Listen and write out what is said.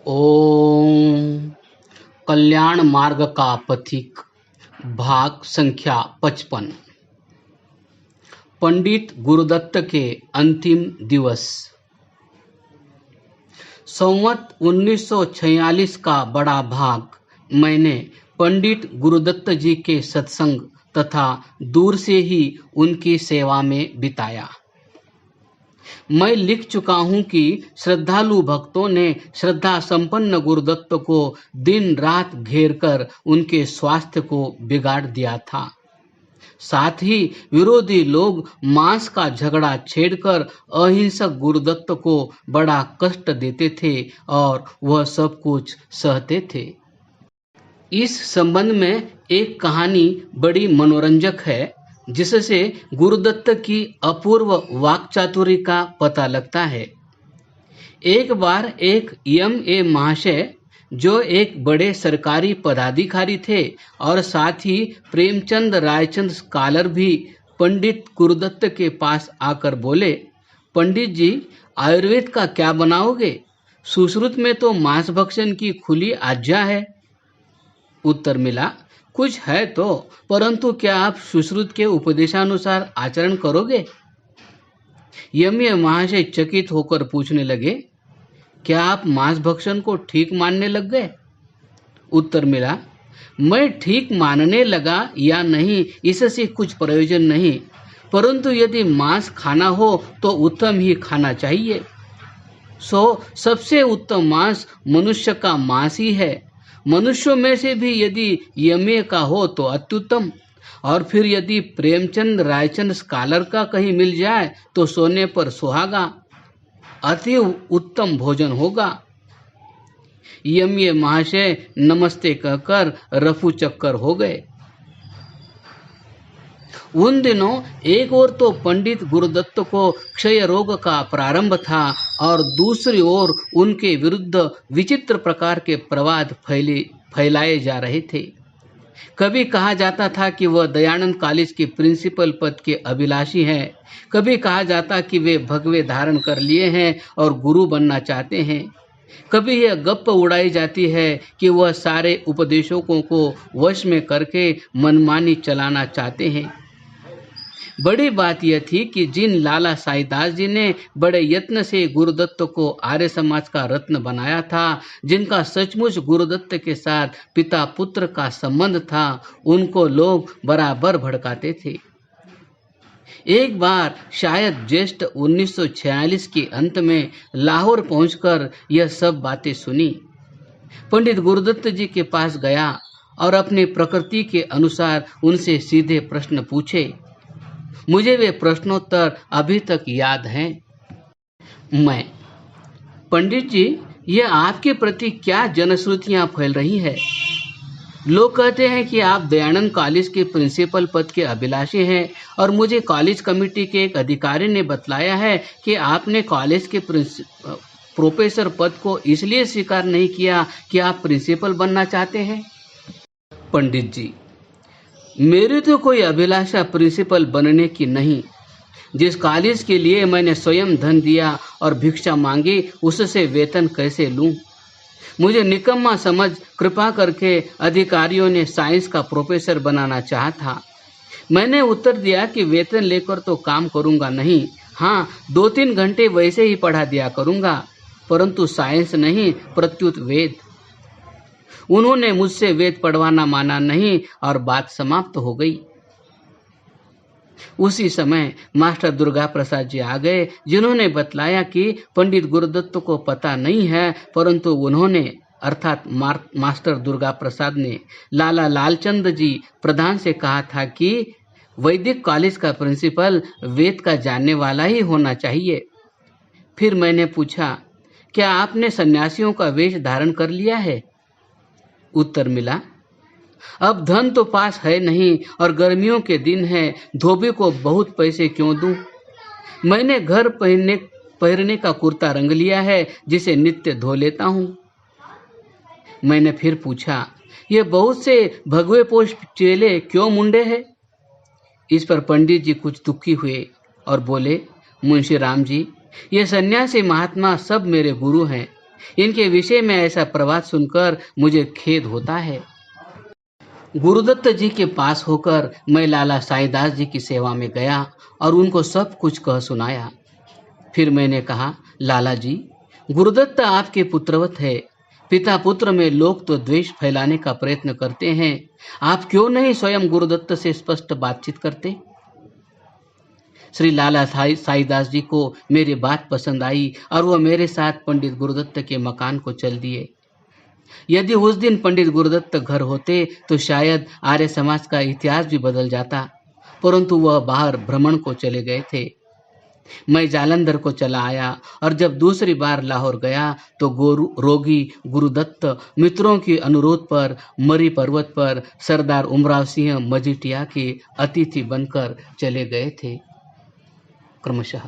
ओम कल्याण मार्ग का पथिक भाग संख्या 55। पंडित गुरुदत्त के अंतिम दिवस। संवत 1946 का बड़ा भाग मैंने पंडित गुरुदत्त जी के सत्संग तथा दूर से ही उनकी सेवा में बिताया। मैं लिख चुका हूं कि श्रद्धालु भक्तों ने श्रद्धा संपन्न गुरुदत्त को दिन रात घेर कर उनके स्वास्थ्य को बिगाड़ दिया था। साथ ही विरोधी लोग मांस का झगड़ा छेड़कर अहिंसक गुरुदत्त को बड़ा कष्ट देते थे और वह सब कुछ सहते थे। इस संबंध में एक कहानी बड़ी मनोरंजक है, जिससे गुरुदत्त की अपूर्व वाक्चातुर्य का पता लगता है। एक बार एक एम.ए. महाशय, जो एक बड़े सरकारी पदाधिकारी थे और साथ ही प्रेमचंद रायचंद स्कॉलर भी, पंडित गुरुदत्त के पास आकर बोले, पंडित जी, आयुर्वेद का क्या बनाओगे? सुश्रुत में तो मांस भक्षण की खुली आज्ञा है। उत्तर मिला, कुछ है तो, परंतु क्या आप सुश्रुत के उपदेशानुसार आचरण करोगे? एम.ए. महाशय चकित होकर पूछने लगे, क्या आप मांस भक्षण को ठीक मानने लग गए? उत्तर मिला, मैं ठीक मानने लगा या नहीं इससे कुछ प्रयोजन नहीं, परंतु यदि मांस खाना हो तो उत्तम ही खाना चाहिए। सबसे उत्तम मांस मनुष्य का मांस ही है। मनुष्यों में से भी यदि एम.ए. का हो तो अत्युत्तम, और फिर यदि प्रेमचंद रायचंद स्कॉलर का कहीं मिल जाए तो सोने पर सुहागा, अति उत्तम भोजन होगा। एम.ए. महाशय नमस्ते कहकर रफू चक्कर हो गए। उन दिनों एक ओर तो पंडित गुरुदत्त को क्षय रोग का प्रारंभ था और दूसरी ओर उनके विरुद्ध विचित्र प्रकार के प्रवाद फैलाए जा रहे थे। कभी कहा जाता था कि वह दयानंद कॉलेज के प्रिंसिपल पद के अभिलाषी हैं, कभी कहा जाता कि वे भगवे धारण कर लिए हैं और गुरु बनना चाहते हैं। कभी यह गप्प उड़ाई जाती है कि वह सारे उपदेशकों को वश में करके मनमानी चलाना चाहते हैं। बड़ी बात यह थी कि जिन लाला साईदास जी ने बड़े यत्न से गुरुदत्त को आर्य समाज का रत्न बनाया था, जिनका सचमुच गुरुदत्त के साथ पिता पुत्र का संबंध था, उनको लोग बराबर भड़काते थे। एक बार शायद ज्येष्ठ 1946 के अंत में लाहौर पहुंचकर यह सब बातें सुनी। पंडित गुरुदत्त जी के पास गया और अपनी प्रकृति के अनुसार उनसे सीधे प्रश्न पूछे। मुझे वे प्रश्नोत्तर अभी तक याद हैं। मैं, पंडित जी, यह आपके प्रति क्या जनश्रुतियां फैल रही है? लोग कहते हैं कि आप दयानंद कॉलेज के प्रिंसिपल पद के अभिलाषी हैं, और मुझे कॉलेज कमेटी के एक अधिकारी ने बतलाया है कि आपने कॉलेज के प्रोफेसर पद को इसलिए स्वीकार नहीं किया कि आप प्रिंसिपल बनना चाहते हैं। पंडित जी, मेरी तो कोई अभिलाषा प्रिंसिपल बनने की नहीं। जिस कॉलेज के लिए मैंने स्वयं धन दिया और भिक्षा मांगी, उससे वेतन कैसे लूं? मुझे निकम्मा समझ कृपा करके अधिकारियों ने साइंस का प्रोफेसर बनाना चाहा था। मैंने उत्तर दिया कि वेतन लेकर तो काम करूंगा नहीं, हाँ 2-3 घंटे वैसे ही पढ़ा दिया करूंगा, परंतु साइंस नहीं, प्रत्युत वेद। उन्होंने मुझसे वेद पढ़वाना माना नहीं और बात समाप्त हो गई। उसी समय मास्टर दुर्गा प्रसाद जी आ गए, जिन्होंने बतलाया कि पंडित गुरुदत्त को पता नहीं है, परंतु उन्होंने अर्थात मास्टर दुर्गा प्रसाद ने लाला लालचंद जी प्रधान से कहा था कि वैदिक कॉलेज का प्रिंसिपल वेद का जानने वाला ही होना चाहिए। फिर मैंने पूछा, क्या आपने सन्यासियों का वेश धारण कर लिया है? उत्तर मिला, अब धन तो पास है नहीं और गर्मियों के दिन हैं, धोबी को बहुत पैसे क्यों दूं? मैंने घर पहनने का कुर्ता रंग लिया है, जिसे नित्य धो लेता हूं। मैंने फिर पूछा, ये बहुत से भगवे पोष चेले क्यों मुंडे हैं? इस पर पंडित जी कुछ दुखी हुए और बोले, मुंशी राम जी, ये सन्यासी महात्मा सब मेरे गुरु हैं। इनके विषय में ऐसा प्रवाद सुनकर मुझे खेद होता है। गुरुदत्त जी के पास होकर मैं लाला साईदास जी की सेवा में गया और उनको सब कुछ कह सुनाया। फिर मैंने कहा, लाला जी, गुरुदत्त आपके पुत्रवत है। पिता पुत्र में लोग तो द्वेष फैलाने का प्रयत्न करते हैं, आप क्यों नहीं स्वयं गुरुदत्त से स्पष्ट बातचीत करते? श्री लाला साईदास जी को मेरी बात पसंद आई और वह मेरे साथ पंडित गुरुदत्त के मकान को चल दिए। यदि उस दिन पंडित गुरुदत्त घर होते तो शायद आर्य समाज का इतिहास भी बदल जाता, परंतु वह बाहर भ्रमण को चले गए थे। मैं जालंधर को चला आया और जब दूसरी बार लाहौर गया तो रोगी गुरुदत्त मित्रों के अनुरोध पर मरी पर्वत पर सरदार उमराव सिंह मजीठिया के अतिथि बनकर चले गए थे। क्रमशः